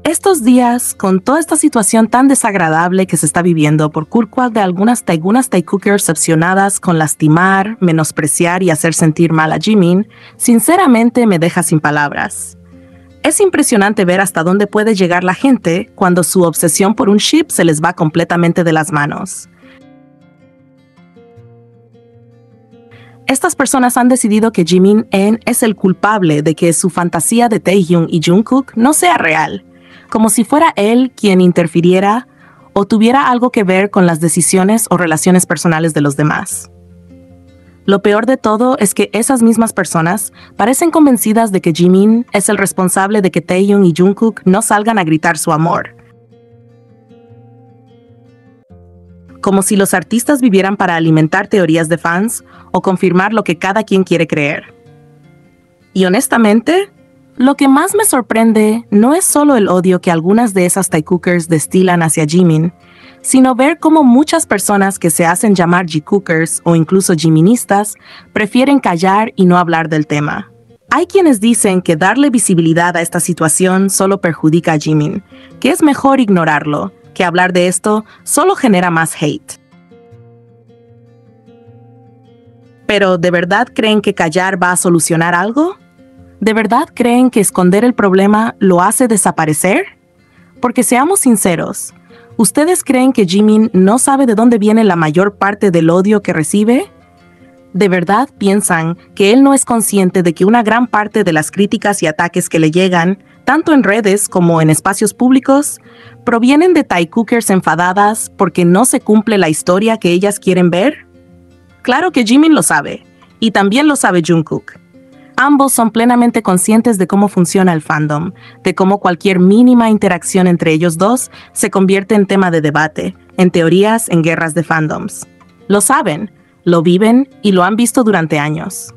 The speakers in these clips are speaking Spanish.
Estos días, con toda esta situación tan desagradable que se está viviendo por culpa de algunas Taecookers obsesionadas con lastimar, menospreciar y hacer sentir mal a Jimin, sinceramente me deja sin palabras. Es impresionante ver hasta dónde puede llegar la gente cuando su obsesión por un ship se les va completamente de las manos. Estas personas han decidido que Jimin es el culpable de que su fantasía de Taehyung y Jungkook no sea real, como si fuera él quien interfiriera o tuviera algo que ver con las decisiones o relaciones personales de los demás. Lo peor de todo es que esas mismas personas parecen convencidas de que Jimin es el responsable de que Taehyung y Jungkook no salgan a gritar su amor. Como si los artistas vivieran para alimentar teorías de fans o confirmar lo que cada quien quiere creer. Y honestamente, lo que más me sorprende no es solo el odio que algunas de esas Taecookers destilan hacia Jimin, sino ver cómo muchas personas que se hacen llamar Jikookers o incluso Jiministas prefieren callar y no hablar del tema. Hay quienes dicen que darle visibilidad a esta situación solo perjudica a Jimin, que es mejor ignorarlo, que hablar de esto solo genera más hate. ¿Pero de verdad creen que callar va a solucionar algo? ¿De verdad creen que esconder el problema lo hace desaparecer? Porque seamos sinceros, ¿ustedes creen que Jimin no sabe de dónde viene la mayor parte del odio que recibe? ¿De verdad piensan que él no es consciente de que una gran parte de las críticas y ataques que le llegan, tanto en redes como en espacios públicos, provienen de Taecookers enfadadas porque no se cumple la historia que ellas quieren ver? Claro que Jimin lo sabe, y también lo sabe Jungkook. Ambos son plenamente conscientes de cómo funciona el fandom, de cómo cualquier mínima interacción entre ellos dos se convierte en tema de debate, en teorías, en guerras de fandoms. Lo saben, lo viven y lo han visto durante años.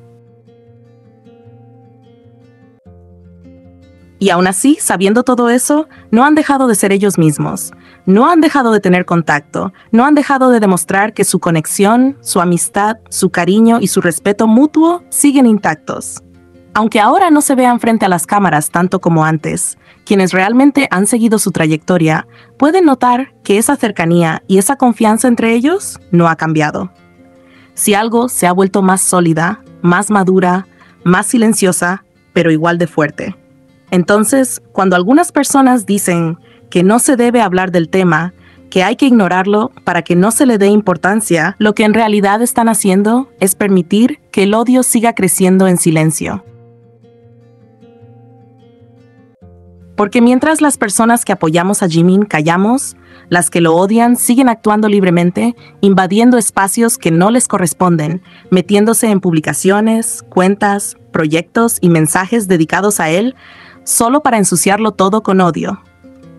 Y aún así, sabiendo todo eso, no han dejado de ser ellos mismos. No han dejado de tener contacto, no han dejado de demostrar que su conexión, su amistad, su cariño y su respeto mutuo siguen intactos. Aunque ahora no se vean frente a las cámaras tanto como antes, quienes realmente han seguido su trayectoria pueden notar que esa cercanía y esa confianza entre ellos no ha cambiado. Si algo se ha vuelto más sólida, más madura, más silenciosa, pero igual de fuerte. Entonces, cuando algunas personas dicen que no se debe hablar del tema, que hay que ignorarlo para que no se le dé importancia, lo que en realidad están haciendo es permitir que el odio siga creciendo en silencio. Porque mientras las personas que apoyamos a Jimin callamos, las que lo odian siguen actuando libremente, invadiendo espacios que no les corresponden, metiéndose en publicaciones, cuentas, proyectos y mensajes dedicados a él, solo para ensuciarlo todo con odio.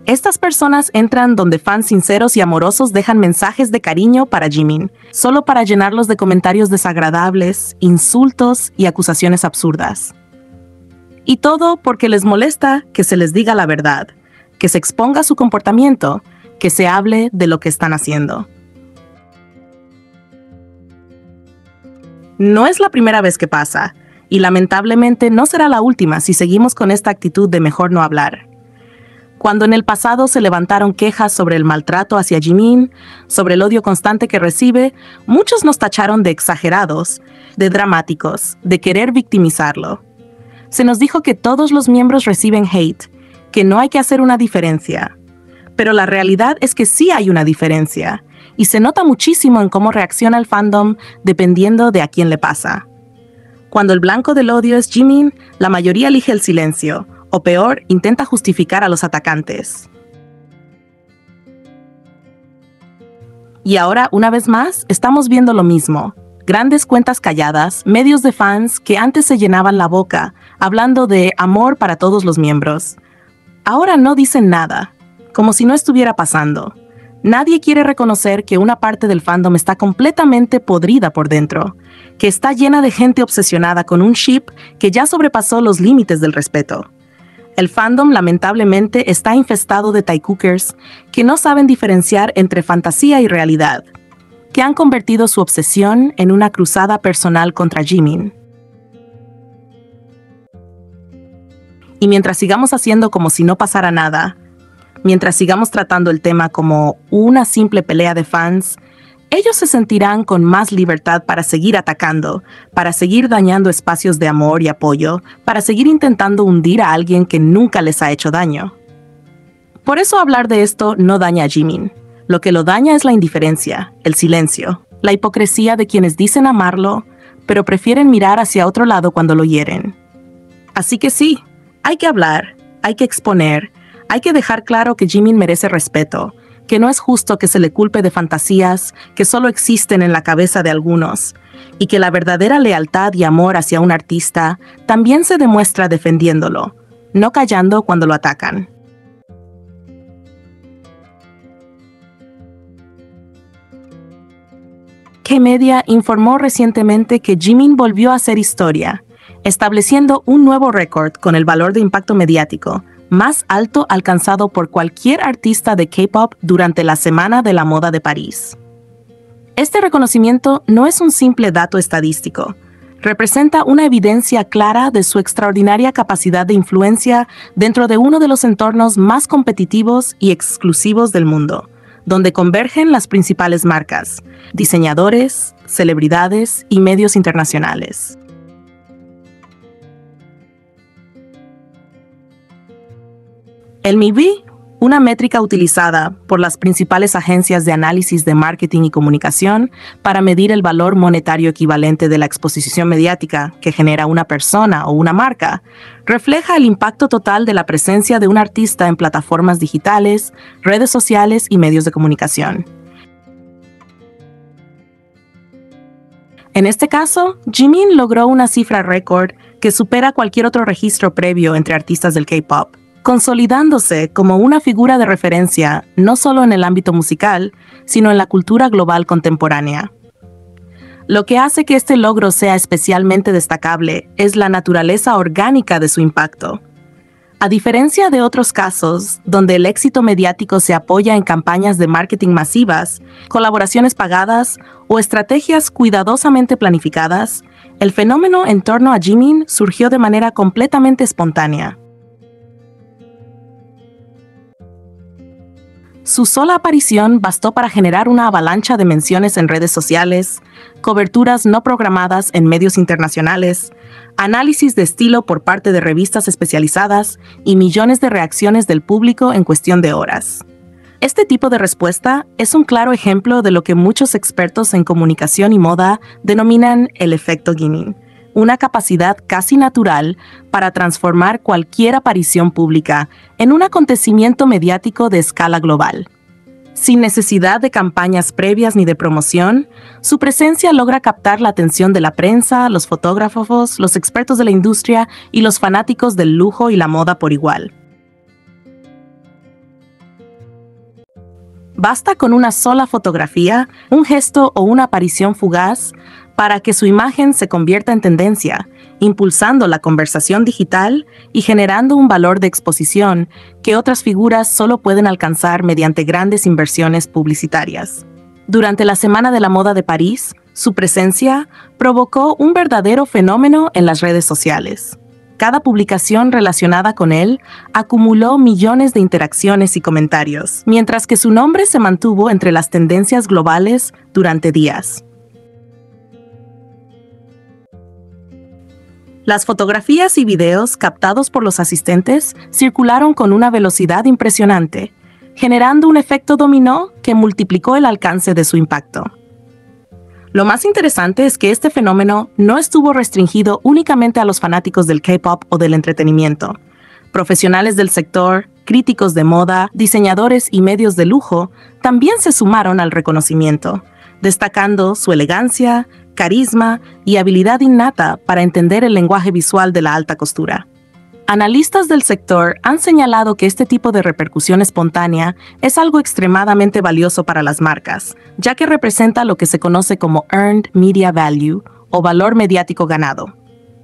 Estas personas entran donde fans sinceros y amorosos dejan mensajes de cariño para Jimin, solo para llenarlos de comentarios desagradables, insultos y acusaciones absurdas. Y todo porque les molesta que se les diga la verdad, que se exponga su comportamiento, que se hable de lo que están haciendo. No es la primera vez que pasa, y lamentablemente no será la última si seguimos con esta actitud de mejor no hablar. Cuando en el pasado se levantaron quejas sobre el maltrato hacia Jimin, sobre el odio constante que recibe, muchos nos tacharon de exagerados, de dramáticos, de querer victimizarlo. Se nos dijo que todos los miembros reciben hate, que no hay que hacer una diferencia. Pero la realidad es que sí hay una diferencia, y se nota muchísimo en cómo reacciona el fandom dependiendo de a quién le pasa. Cuando el blanco del odio es Jimin, la mayoría elige el silencio, o peor, intenta justificar a los atacantes. Y ahora, una vez más, estamos viendo lo mismo. Grandes cuentas calladas, medios de fans que antes se llenaban la boca, hablando de amor para todos los miembros. Ahora no dicen nada, como si no estuviera pasando. Nadie quiere reconocer que una parte del fandom está completamente podrida por dentro, que está llena de gente obsesionada con un ship que ya sobrepasó los límites del respeto. El fandom lamentablemente está infestado de Taecookers que no saben diferenciar entre fantasía y realidad, que han convertido su obsesión en una cruzada personal contra Jimin. Y mientras sigamos haciendo como si no pasara nada, Mientras sigamos tratando el tema como una simple pelea de fans, ellos se sentirán con más libertad para seguir atacando, para seguir dañando espacios de amor y apoyo, para seguir intentando hundir a alguien que nunca les ha hecho daño. Por eso hablar de esto no daña a Jimin. Lo que lo daña es la indiferencia, el silencio, la hipocresía de quienes dicen amarlo, pero prefieren mirar hacia otro lado cuando lo hieren. Así que sí, hay que hablar, hay que exponer, hay que dejar claro que Jimin merece respeto, que no es justo que se le culpe de fantasías que solo existen en la cabeza de algunos, y que la verdadera lealtad y amor hacia un artista también se demuestra defendiéndolo, no callando cuando lo atacan. K-Media informó recientemente que Jimin volvió a hacer historia, estableciendo un nuevo récord con el valor de impacto mediático más alto alcanzado por cualquier artista de K-pop durante la Semana de la Moda de París. Este reconocimiento no es un simple dato estadístico, representa una evidencia clara de su extraordinaria capacidad de influencia dentro de uno de los entornos más competitivos y exclusivos del mundo, donde convergen las principales marcas, diseñadores, celebridades y medios internacionales. El MIB, una métrica utilizada por las principales agencias de análisis de marketing y comunicación para medir el valor monetario equivalente de la exposición mediática que genera una persona o una marca, refleja el impacto total de la presencia de un artista en plataformas digitales, redes sociales y medios de comunicación. En este caso, Jimin logró una cifra récord que supera cualquier otro registro previo entre artistas del K-pop, consolidándose como una figura de referencia no solo en el ámbito musical, sino en la cultura global contemporánea. Lo que hace que este logro sea especialmente destacable es la naturaleza orgánica de su impacto. A diferencia de otros casos, donde el éxito mediático se apoya en campañas de marketing masivas, colaboraciones pagadas o estrategias cuidadosamente planificadas, el fenómeno en torno a Jimin surgió de manera completamente espontánea. Su sola aparición bastó para generar una avalancha de menciones en redes sociales, coberturas no programadas en medios internacionales, análisis de estilo por parte de revistas especializadas y millones de reacciones del público en cuestión de horas. Este tipo de respuesta es un claro ejemplo de lo que muchos expertos en comunicación y moda denominan el efecto Jimin, una capacidad casi natural para transformar cualquier aparición pública en un acontecimiento mediático de escala global. Sin necesidad de campañas previas ni de promoción, su presencia logra captar la atención de la prensa, los fotógrafos, los expertos de la industria y los fanáticos del lujo y la moda por igual. Basta con una sola fotografía, un gesto o una aparición fugaz para que su imagen se convierta en tendencia, impulsando la conversación digital y generando un valor de exposición que otras figuras solo pueden alcanzar mediante grandes inversiones publicitarias. Durante la Semana de la Moda de París, su presencia provocó un verdadero fenómeno en las redes sociales. Cada publicación relacionada con él acumuló millones de interacciones y comentarios, mientras que su nombre se mantuvo entre las tendencias globales durante días. Las fotografías y videos captados por los asistentes circularon con una velocidad impresionante, generando un efecto dominó que multiplicó el alcance de su impacto. Lo más interesante es que este fenómeno no estuvo restringido únicamente a los fanáticos del K-pop o del entretenimiento. Profesionales del sector, críticos de moda, diseñadores y medios de lujo también se sumaron al reconocimiento, destacando su elegancia, carisma y habilidad innata para entender el lenguaje visual de la alta costura. Analistas del sector han señalado que este tipo de repercusión espontánea es algo extremadamente valioso para las marcas, ya que representa lo que se conoce como Earned Media Value o valor mediático ganado.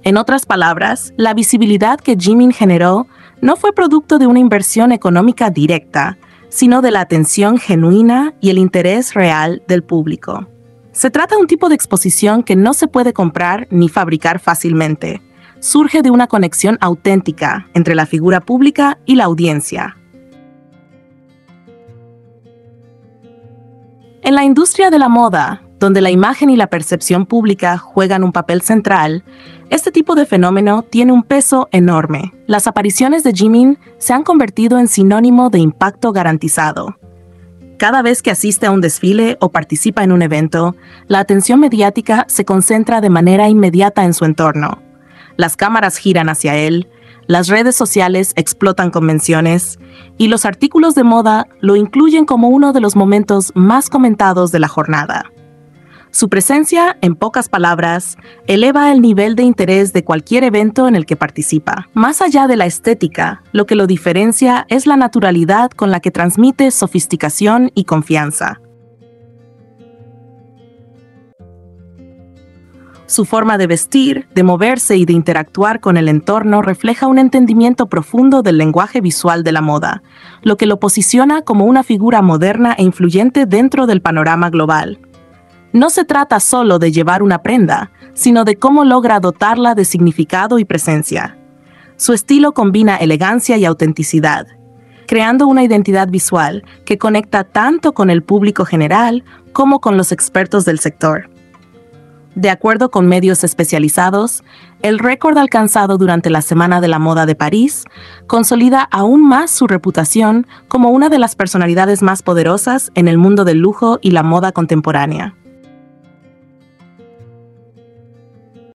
En otras palabras, la visibilidad que Jimin generó no fue producto de una inversión económica directa, sino de la atención genuina y el interés real del público. Se trata de un tipo de exposición que no se puede comprar ni fabricar fácilmente. Surge de una conexión auténtica entre la figura pública y la audiencia. En la industria de la moda, donde la imagen y la percepción pública juegan un papel central, este tipo de fenómeno tiene un peso enorme. Las apariciones de Jimin se han convertido en sinónimo de impacto garantizado. Cada vez que asiste a un desfile o participa en un evento, la atención mediática se concentra de manera inmediata en su entorno. Las cámaras giran hacia él, las redes sociales explotan con menciones y los artículos de moda lo incluyen como uno de los momentos más comentados de la jornada. Su presencia, en pocas palabras, eleva el nivel de interés de cualquier evento en el que participa. Más allá de la estética, lo que lo diferencia es la naturalidad con la que transmite sofisticación y confianza. Su forma de vestir, de moverse y de interactuar con el entorno refleja un entendimiento profundo del lenguaje visual de la moda, lo que lo posiciona como una figura moderna e influyente dentro del panorama global. No se trata solo de llevar una prenda, sino de cómo logra dotarla de significado y presencia. Su estilo combina elegancia y autenticidad, creando una identidad visual que conecta tanto con el público general como con los expertos del sector. De acuerdo con medios especializados, el récord alcanzado durante la Semana de la Moda de París consolida aún más su reputación como una de las personalidades más poderosas en el mundo del lujo y la moda contemporánea.